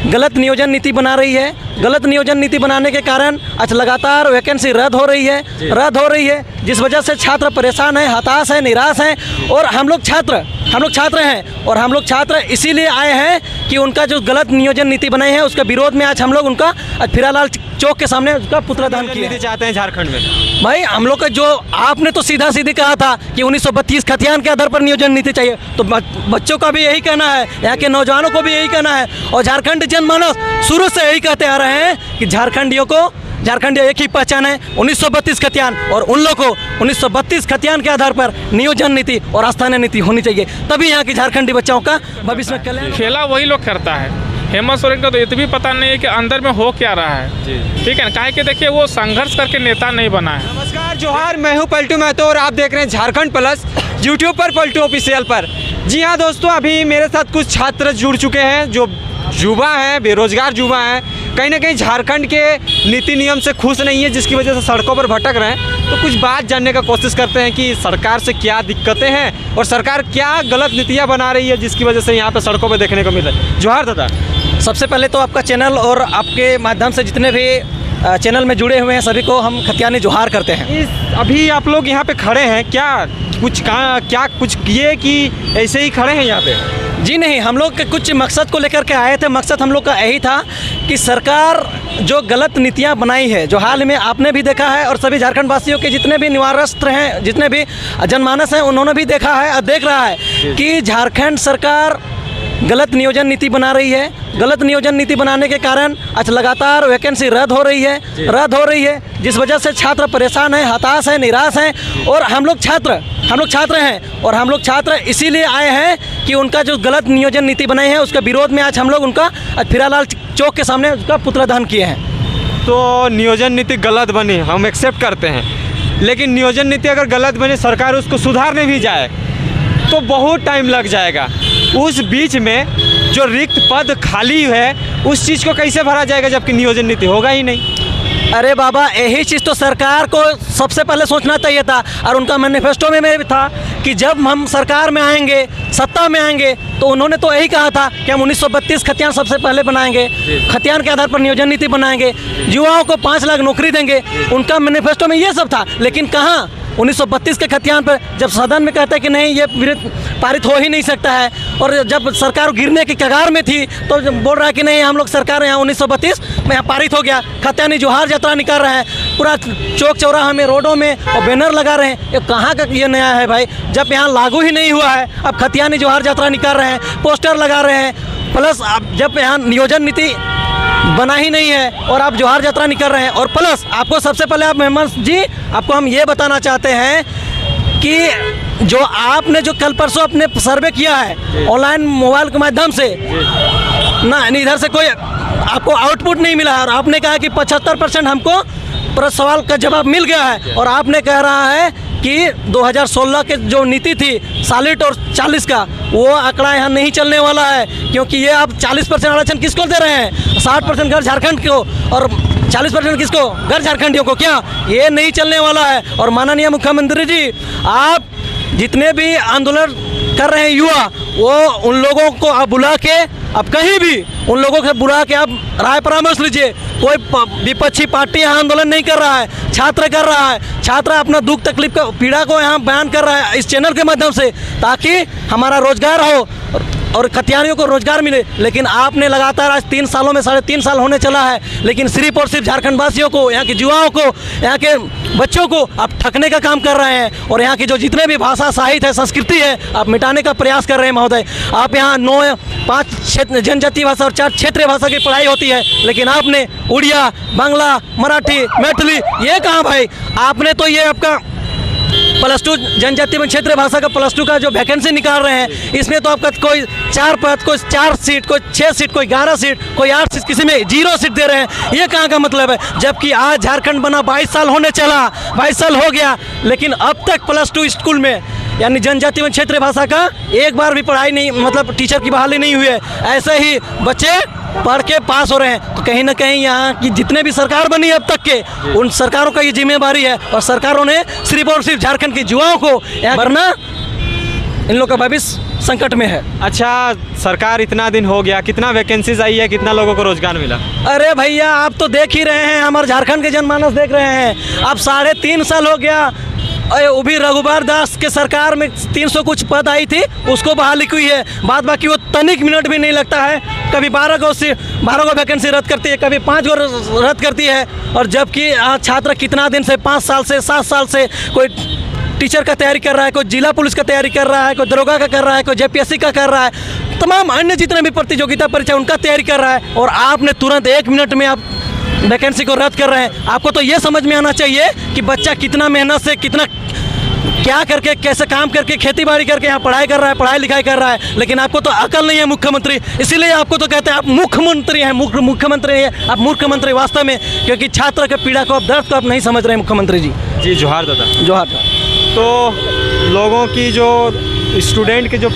गलत नियोजन नीति बना रही है। गलत नियोजन नीति बनाने के कारण आज लगातार वैकेंसी रद्द हो रही है, जिस वजह से छात्र परेशान हैं, हताश हैं, निराश हैं। और हम लोग छात्र हैं और हम लोग छात्र इसीलिए आए हैं कि उनका जो गलत नियोजन नीति बनाई है उसके विरोध में आज हम लोग उनका फिरालाल चौक के सामने उसका पुतला दहन किया चाहते हैं झारखंड में। भाई हम लोग का जो आपने तो सीधा सीधी कहा था कि 1932 खतियान के आधार पर नियोजन नीति चाहिए, तो बच्चों का भी यही कहना है, यहाँ के नौजवानों को भी यही कहना है और झारखंड जनमानस शुरू से यही कहते आ रहे हैं कि झारखंडियों एक ही पहचान है 1932 खतियान, और उन लोग को 1932 खतियान के आधार पर नियोजन नीति और स्थानीय नीति होनी चाहिए, तभी यहाँ की झारखंडी बच्चों का भविष्य में कल्याण। खेला वही लोग करता है। हेमंत सोरेन का तो ये भी पता नहीं है कि अंदर में हो क्या रहा है, ठीक है ना। काहे कि देखिए वो संघर्ष करके नेता नहीं बना है। नमस्कार, जोहार, मैं हूँ पलटू महतो और आप देख रहे हैं झारखंड प्लस यूट्यूब पर, पलटू ऑफिशियल पर। जी हाँ दोस्तों, अभी मेरे साथ कुछ छात्र जुड़ चुके हैं जो युवा हैं, बेरोजगार युवा हैं, कहीं ना कहीं झारखंड के नीति नियम से खुश नहीं है, जिसकी वजह से सड़कों पर भटक रहे हैं। तो कुछ बात जानने का कोशिश करते हैं कि सरकार से क्या दिक्कतें हैं और सरकार क्या गलत नीतियाँ बना रही है जिसकी वजह से यहाँ पे सड़कों पर देखने को मिल रहा है। जोहार दादा। सबसे पहले तो आपका चैनल और आपके माध्यम से जितने भी चैनल में जुड़े हुए हैं सभी को हम खतियानी जोहार करते हैं। अभी आप लोग यहाँ पे खड़े हैं, क्या कुछ किए कि ऐसे ही खड़े हैं यहाँ पे? जी नहीं, हम लोग के कुछ मकसद को लेकर के आए थे। मकसद हम लोग का यही था कि सरकार जो गलत नीतियां बनाई है, जो हाल में आपने भी देखा है और सभी झारखंड वासियों के जितने भी निवारस्थ हैं, जितने भी जनमानस हैं, उन्होंने भी देखा है और देख रहा है कि झारखंड सरकार गलत नियोजन नीति बना रही है। गलत नियोजन नीति बनाने के कारण आज लगातार वैकेंसी रद्द हो रही है, जिस वजह से छात्र परेशान हैं, हताश हैं, निराश हैं। और हम लोग छात्र हैं और हम लोग छात्र इसीलिए आए हैं कि उनका जो गलत नियोजन नीति बनाई है उसके विरोध में आज हम लोग उनका फिरालाल चौक के सामने उसका पुतला दहन किए हैं। तो नियोजन नीति गलत बनी, हम एक्सेप्ट करते हैं, लेकिन नियोजन नीति अगर गलत बनी, सरकार उसको सुधारने भी जाए तो बहुत टाइम लग जाएगा। उस बीच में जो रिक्त पद खाली है उस चीज़ को कैसे भरा जाएगा जबकि नियोजन नीति होगा ही नहीं। अरे बाबा, यही चीज़ तो सरकार को सबसे पहले सोचना चाहिए था और उनका मैनिफेस्टो में भी था कि जब हम सरकार में आएंगे, सत्ता में आएंगे, तो उन्होंने तो यही कहा था कि हम 1932 खतियान सबसे पहले बनाएंगे, खतियान के आधार पर नियोजन नीति बनाएंगे, युवाओं को 5 लाख नौकरी देंगे। उनका मैनिफेस्टो में ये सब था, लेकिन कहाँ 1932 के खतियान पर जब सदन में कहते हैं कि नहीं ये पारित हो ही नहीं सकता है, और जब सरकार गिरने की कगार में थी तो बोल रहा है कि नहीं हम लोग सरकार यहाँ 1932 में यहाँ पारित हो गया। खतियानी जोहार यात्रा निकाल रहे हैं, पूरा चौक चौराहा में, रोडों में और बैनर लगा रहे हैं। ये कहाँ का ये नया है भाई, जब यहाँ लागू ही नहीं हुआ है, अब खतियानी जोहार यात्रा निकाल रहे हैं, पोस्टर लगा रहे हैं, प्लस अब जब यहाँ नियोजन नीति बना ही नहीं है और आप जोहार यात्रा निकल रहे हैं। और प्लस आपको सबसे पहले आप मेहमान जी, आपको हम ये बताना चाहते हैं कि जो आपने जो कल परसों अपने सर्वे किया है ऑनलाइन मोबाइल के माध्यम से ना, इधर से कोई आपको आउटपुट नहीं मिला है और आपने कहा कि 75% हमको प्रश्न सवाल का जवाब मिल गया है, और आपने कह रहा है कि 2016 के जो नीति थी सालिट और 40 का वो आंकड़ा यहाँ नहीं चलने वाला है, क्योंकि ये आप 40% आरक्षण किसको दे रहे हैं, 60% घर झारखंड को और 40% किसको, घर झारखंडियों को। क्या ये नहीं चलने वाला है? और माननीय मुख्यमंत्री जी, आप जितने भी आंदोलन कर रहे हैं युवा, वो उन लोगों को आप बुला के, आप कहीं भी उन लोगों से बुला के आप राय परामर्श लीजिए। कोई विपक्षी पार्टी यहाँ आंदोलन नहीं कर रहा है, छात्र कर रहा है। छात्र अपना दुख तकलीफ का पीड़ा को यहाँ बयान कर रहा है इस चैनल के माध्यम से, ताकि हमारा रोजगार हो और खतियानियों को रोजगार मिले। लेकिन आपने लगातार आज 3 सालों में 3.5 साल होने चला है, लेकिन सिर्फ और सिर्फ झारखंड वासियों को, यहाँ के युवाओं को, यहाँ के बच्चों को आप ठगने का काम कर रहे हैं और यहाँ की जो जितने भी भाषा, साहित्य है, संस्कृति है, आप मिटाने का प्रयास कर रहे हैं महोदय। आप यहाँ 5 जनजातीय भाषा और 4 क्षेत्रीय भाषा की पढ़ाई होती है, लेकिन आपने उड़िया, बांग्ला, मराठी, मैथिली, ये कहाँ भाई? आपने तो ये आपका +2 जनजातीय में क्षेत्रीय भाषा का +2 का जो वैकेंसी निकाल रहे हैं, इसमें तो आपका कोई 4 पद, कोई 4 सीट, कोई 6 सीट, कोई 11 सीट, कोई 8 सीट, किसी में 0 सीट दे रहे हैं। ये कहाँ का मतलब है? जबकि आज झारखंड बना 22 साल होने चला, 22 साल हो गया, लेकिन अब तक +2 स्कूल में यानी जनजातीय में क्षेत्रीय भाषा का एक बार भी पढ़ाई नहीं, मतलब टीचर की बहाली नहीं हुई है। ऐसे ही बच्चे पढ़ के पास हो रहे हैं। तो कहीं ना कहीं यहाँ की जितने भी सरकार बनी है अब तक के, उन सरकारों का ये जिम्मेवारी है, और सरकारों ने सिर्फ और सिर्फ झारखंड के युवाओं को, वरना इन लोग का भविष्य संकट में है। अच्छा, सरकार इतना दिन हो गया, कितना वैकेंसीज आई है, कितना लोगों को रोजगार मिला? अरे भैया आप तो देख ही रहे हैं, हमारे झारखंड के जनमानस देख रहे हैं। अब 3.5 साल हो गया। वो भी रघुबर दास के सरकार में 300 कुछ पद आई थी, उसको बहाली हुई है। बाद बाकी वो तनिक मिनट भी नहीं लगता है। कभी 12 को वैकेंसी रद्द करती है, कभी 5 को रद्द करती है। और जबकि छात्र कितना दिन से 5 साल से 7 साल से कोई टीचर का तैयारी कर रहा है, कोई जिला पुलिस का तैयारी कर रहा है, कोई दरोगा का कर रहा है, कोई जेपीएससी का कर रहा है, तमाम अन्य जितने भी प्रतियोगिता परीक्षा उनका तैयारी कर रहा है। और आपने तुरंत 1 मिनट में आप वैकेंसी को रद्द कर रहे हैं। आपको तो ये समझ में आना चाहिए कि बच्चा कितना मेहनत से, कितना क्या करके, कैसे काम करके, खेती बाड़ी करके यहाँ पढ़ाई कर रहा है, पढ़ाई लिखाई कर रहा है। लेकिन आपको तो अकल नहीं है मुख्यमंत्री, इसीलिए आपको तो कहते हैं आप मुख्यमंत्री हैं। मुख्यमंत्री हैं आप, मूर्खमंत्री वास्तव में, क्योंकि छात्र के पीड़ा को, दर्द को आप नहीं समझ रहे हैं मुख्यमंत्री जी। जी जोहार दादा। जोहार। तो लोगों की जो स्टूडेंट के जो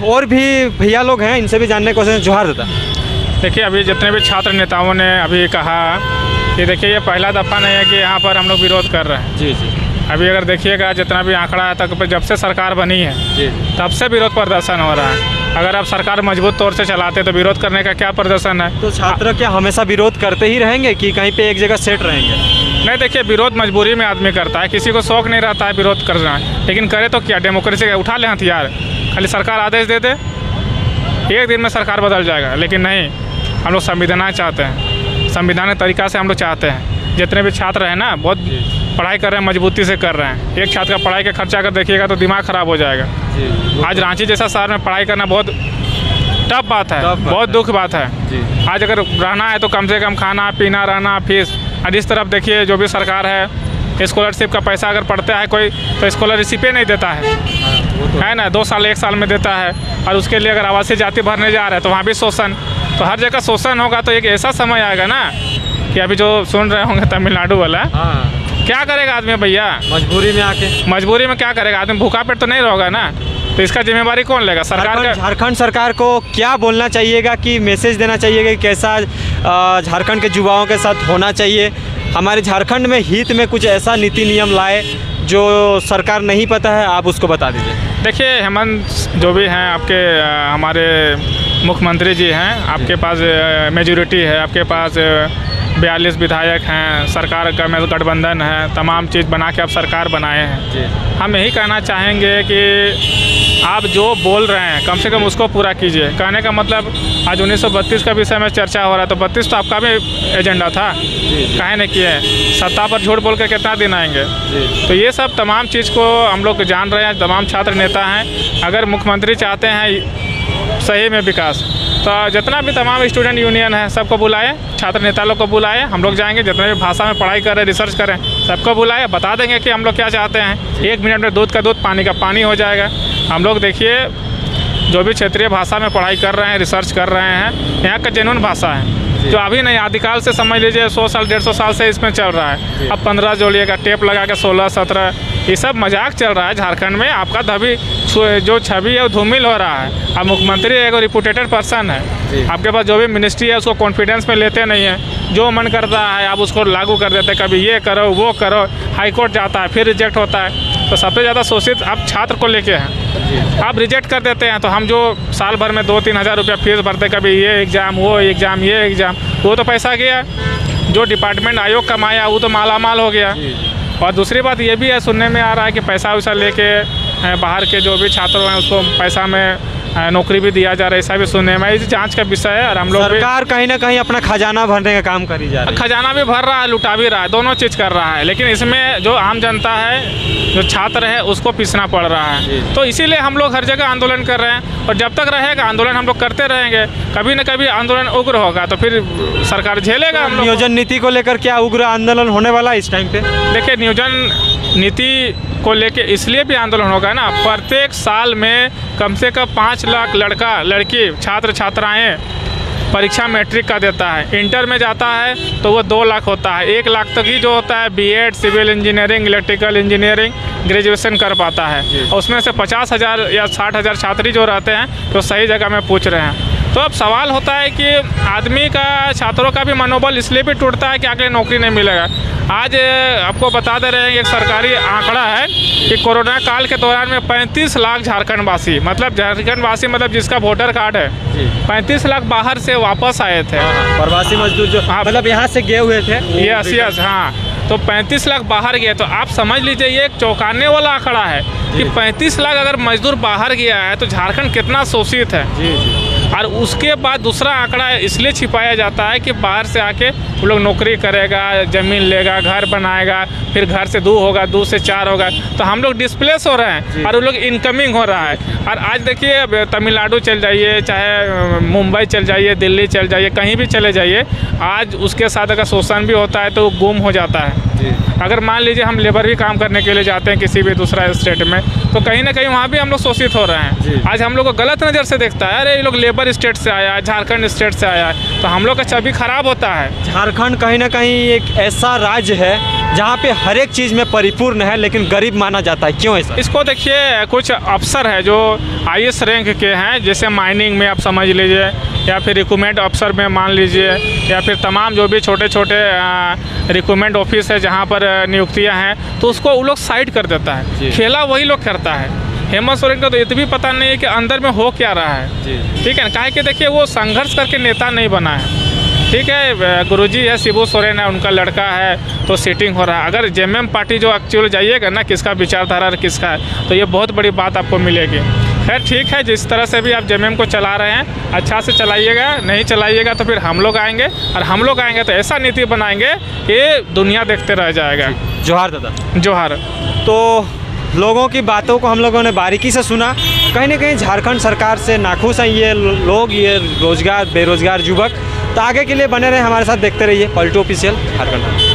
और भी भैया लोग हैं, इनसे भी जानने की कोशिश। जोहार दादा। देखिए, अभी जितने भी छात्र नेताओं ने अभी कहा कि देखिए ये पहला दफ़ा नहीं है कि यहाँ पर हम लोग विरोध कर रहे हैं। जी जी। अभी अगर देखिएगा जितना भी आंकड़ा है तक, जब से सरकार बनी है जी तब से विरोध प्रदर्शन हो रहा है। अगर आप सरकार मजबूत तौर से चलाते तो विरोध करने का क्या प्रदर्शन है? तो छात्र क्या हमेशा विरोध करते ही रहेंगे कि कहीं पे एक जगह सेट रहेंगे? नहीं, देखिए विरोध मजबूरी में आदमी करता है, किसी को शौक नहीं रहता है विरोध करना, लेकिन करे तो क्या? डेमोक्रेसी का उठा ले हथियार, खाली सरकार आदेश दे दे, 1 दिन में सरकार बदल जाएगा। लेकिन नहीं, हम लोग संविधान चाहते हैं, संविधानिक तरीक़ा से हम लोग चाहते हैं। जितने भी छात्र हैं ना, बहुत पढ़ाई कर रहे हैं, मजबूती से कर रहे हैं। एक छात्र का पढ़ाई का खर्चा अगर देखिएगा तो दिमाग ख़राब हो जाएगा। आज रांची जैसा शहर में पढ़ाई करना बहुत टफ बात है, बहुत दुख बात है। आज अगर रहना है तो कम से कम खाना पीना, रहना, फीस। और इस तरफ देखिए जो भी सरकार है, स्कॉलरशिप का पैसा अगर पढ़ता है कोई तो स्कॉलरशिप नहीं देता है ना, 2 साल 1 साल में देता है। और उसके लिए अगर आवासीय जाति भरने जा रहे हैं तो वहाँ भी शोषण। तो हर जगह शोषण होगा तो एक ऐसा समय आएगा ना कि अभी जो सुन रहे होंगे तमिलनाडु वाला, क्या करेगा आदमी भैया? मजबूरी में क्या करेगा आदमी? भूखा पेट तो नहीं रहेगा ना। तो इसका जिम्मेवारी कौन लेगा? सरकार का। झारखंड सरकार को क्या बोलना चाहिएगा, कि मैसेज देना चाहिए कि कैसा झारखंड के युवाओं के साथ होना चाहिए? हमारे झारखंड में हित में कुछ ऐसा नीति नियम लाए जो सरकार नहीं पता है, आप उसको बता दीजिए। देखिए, हेमंत जो भी हैं आपके हमारे मुख्यमंत्री जी हैं, आपके पास मेजोरिटी है, आपके पास 42 विधायक हैं, सरकार का में गठबंधन है, तमाम चीज़ बना के आप सरकार बनाए हैं। हम यही कहना चाहेंगे कि आप जो बोल रहे हैं कम से कम उसको पूरा कीजिए। कहने का मतलब आज 1932 का विषय में चर्चा हो रहा है, तो 32 तो आपका भी एजेंडा था, काहे नहीं किए? सत्ता पर झूठ बोल के कितना दिन आएंगे? तो ये सब तमाम चीज़ को हम लोग जान रहे हैं, तमाम छात्र नेता हैं। अगर मुख्यमंत्री चाहते हैं सही में विकास, तो जितना भी तमाम स्टूडेंट यूनियन है सबको बुलाएं, छात्र नेता लोग को बुलाएं। हम लोग जाएंगे, जितने भी भाषा में पढ़ाई करें, रिसर्च करें, सबको बुलाएं, बता देंगे कि हम लोग क्या चाहते हैं। 1 मिनट में दूध का दूध, पानी का पानी हो जाएगा। हम लोग देखिए जो भी क्षेत्रीय भाषा में पढ़ाई कर रहे हैं, रिसर्च कर रहे हैं, यहाँ का जेन्युइन भाषा है, जो अभी नहीं, आदिकाल से समझ लीजिए 100 साल 150 साल से इसमें चल रहा है। अब 15 जोड़िएगा, टेप लगा के 16 17, ये सब मजाक चल रहा है झारखंड में। आपका धभी जो छवि है वो धूमिल हो रहा है। अब मुख्यमंत्री एक रिपुटेटेड पर्सन है, आपके पास जो भी मिनिस्ट्री है उसको कॉन्फिडेंस में लेते नहीं है, जो मन करता है आप उसको लागू कर देते हैं। कभी ये करो, वो करो, हाई कोर्ट जाता है, फिर रिजेक्ट होता है। तो सबसे ज़्यादा शोषित आप छात्र को लेके हैं, आप रिजेक्ट कर देते हैं। तो हम जो साल भर में 2-3 हज़ार रुपया फीस भरते, कभी ये एग्ज़ाम, वो एग्ज़ाम, ये एग्ज़ाम, वो तो पैसा गया। जो डिपार्टमेंट आयोग कमाया वो तो माला माल हो गया। और दूसरी बात ये भी है, सुनने में आ रहा है कि पैसा वैसा लेके बाहर के जो भी छात्र हैं उसको पैसा में नौकरी भी दिया जा रहा है, ऐसा भी सुनने में। इस जांच का विषय है और हम लोग सरकार कहीं ना कहीं अपना खजाना भरने का काम करी जा रही है। खजाना भी भर रहा है, लुटा भी रहा है, दोनों चीज़ कर रहा है। लेकिन इसमें जो आम जनता है, जो छात्र है, उसको पीसना पड़ रहा है। तो इसीलिए हम लोग हर जगह आंदोलन कर रहे हैं, और जब तक रहेगा आंदोलन हम लोग करते रहेंगे। कभी न कभी आंदोलन उग्र होगा तो फिर सरकार झेलेगा। हम लोग नियोजन नीति को लेकर क्या उग्र आंदोलन होने वाला है इस टाइम पे? देखिए, नियोजन नीति को लेके इसलिए भी आंदोलन होगा ना, प्रत्येक साल में कम से कम 5 लाख लड़का लड़की छात्र छात्राएं परीक्षा मैट्रिक का देता है। इंटर में जाता है तो वो 2 लाख होता है। 1 लाख तक ही जो होता है BEd, civil engineering, electrical engineering, graduation कर पाता है। उसमें से 50,000 या 60,000 छात्री जो रहते हैं तो सही जगह में पूछ रहे हैं। तो अब सवाल होता है कि आदमी का, छात्रों का भी मनोबल इसलिए भी टूटता है कि आगे नौकरी नहीं मिलेगा। आज आपको बता दे रहे हैं, एक सरकारी आंकड़ा है कि कोरोना काल के दौरान में 35 लाख झारखंड वासी, मतलब जिसका वोटर कार्ड है, 35 लाख बाहर से वापस आए थे। प्रवासी मजदूर जो मतलब यहाँ से गए हुए थे। यस हाँ, तो 35 लाख बाहर गए। तो आप समझ लीजिए ये एक चौंकाने वाला आंकड़ा है कि 35 लाख अगर मजदूर बाहर गया है तो झारखंड कितना शोषित है। और उसके बाद दूसरा आंकड़ा इसलिए छिपाया जाता है कि बाहर से आके वो लोग नौकरी करेगा, ज़मीन लेगा, घर बनाएगा, फिर घर से 2 होगा, 2 से 4 होगा, तो हम लोग डिस्प्लेस हो रहे हैं और वो लोग इनकमिंग हो रहा है। और आज देखिए तमिलनाडु चल जाइए, चाहे मुंबई चल जाइए, दिल्ली चल जाइए, कहीं भी चले जाइए, आज उसके साथ अगर शोषण भी होता है तो गुम हो जाता है। अगर मान लीजिए हम लेबर भी काम करने के लिए जाते हैं किसी भी दूसरा स्टेट में, तो कहीं ना कहीं वहाँ भी हम लोग शोषित हो रहे हैं। आज हम लोग को गलत नज़र से देखता है, अरे ये लोग लेबर स्टेट से आया है, झारखंड स्टेट से आया है, तो हम लोग का छवि खराब होता है। झारखंड कहीं ना कहीं एक ऐसा राज्य है जहाँ पे हर एक चीज़ में परिपूर्ण है, लेकिन गरीब माना जाता है। क्यों ऐसा? इसको देखिए, कुछ अफसर है जो IAS रैंक के हैं, जैसे माइनिंग में आप समझ लीजिए, या फिर रिक्रूटमेंट अफसर में मान लीजिए, या फिर तमाम जो भी छोटे छोटे रिक्रूटमेंट ऑफिस है जहाँ पर नियुक्तियाँ हैं, तो उसको वो लोग साइड कर देता है। खेला वही लोग करता है। हेमंत सोरेन का तो ये भी पता नहीं है कि अंदर में हो क्या रहा है। ठीक है ना, काहे कि देखिए वो संघर्ष करके नेता नहीं बना है। ठीक है, गुरुजी है, शिबू सोरेन है, उनका लड़का है, तो सीटिंग हो रहा है। अगर JMM पार्टी जो एक्चुअल जाइएगा ना, किसका विचारधारा और किसका है, तो ये बहुत बड़ी बात आपको मिलेगी। खैर ठीक है, जिस तरह से भी आप JMM को चला रहे हैं अच्छा से चलाइएगा, नहीं चलाइएगा तो फिर हम लोग आएंगे, और हम लोग आएंगे तो ऐसा नीति बनाएंगे कि दुनिया देखते रह जाएगा। जोहार दादा। जोहार। तो लोगों की बातों को हम लोगों ने बारीकी से सुना। कहीं ना कहीं झारखंड सरकार से नाखुश हैं ये लोग, ये बेरोजगार युवक। तो आगे के लिए बने रहे हमारे साथ, देखते रहिए पलटू ऑफिशियल झारखंड।